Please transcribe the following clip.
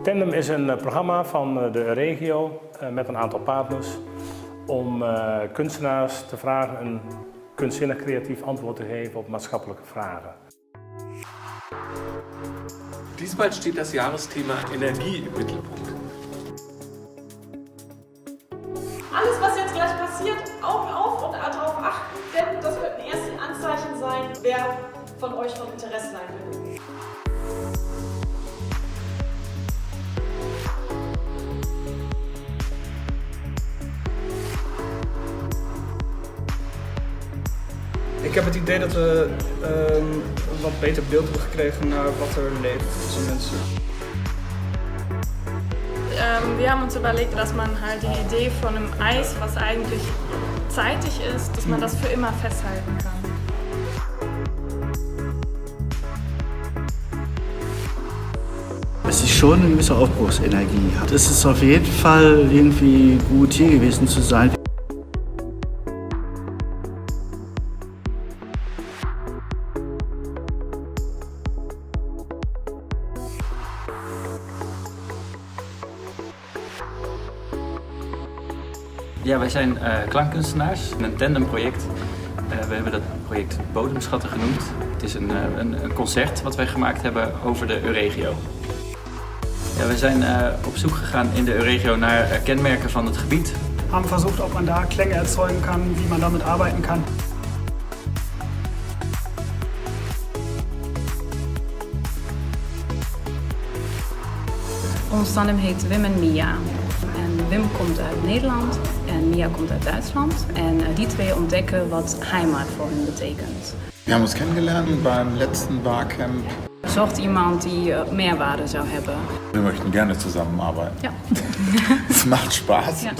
Tandem is een programma van de Euregio met een aantal partners om kunstenaars te vragen een kunstzinnig creatief antwoord te geven op maatschappelijke vragen. Diesmal steht das Jahresthema Energie im Mittelpunkt. Alles, was jetzt gleich passiert, Augen auf und darauf achten, denn das wird ein erstes Anzeichen sein, wer von euch von Interesse sein will. Ik heb het idee dat we een wat beter beeld hebben gekregen naar wat er leeft tussen mensen. Wir haben uns überlegt, dass man halt die Idee von einem Eis, was eigentlich zeitig ist, dass man das für immer festhalten kann. Es ist schon eine gewisse Aufbruchsenergie. Es ist auf jeden Fall irgendwie gut, hier gewesen zu sein. Ja, wij zijn klankkunstenaars, een tandemproject. We hebben dat project Bodemschatten genoemd. Het is een concert wat wij gemaakt hebben over de Euregio. Ja, we zijn op zoek gegaan in de Euregio naar kenmerken van het gebied. We haben versucht, ob man da Klänge erzeugen kann, wie man damit arbeiten kann. Ons tandem heet Wim en Mia. En Wim komt uit Nederland en Mia komt uit Duitsland. En die twee ontdekken wat heimat voor hen betekent. Wir haben uns kennengelernt beim letzten Barcamp. Zocht iemand die meerwaarde zou hebben. Wir möchten gerne zusammenarbeiten. Ja. Es macht Spaß. Ja.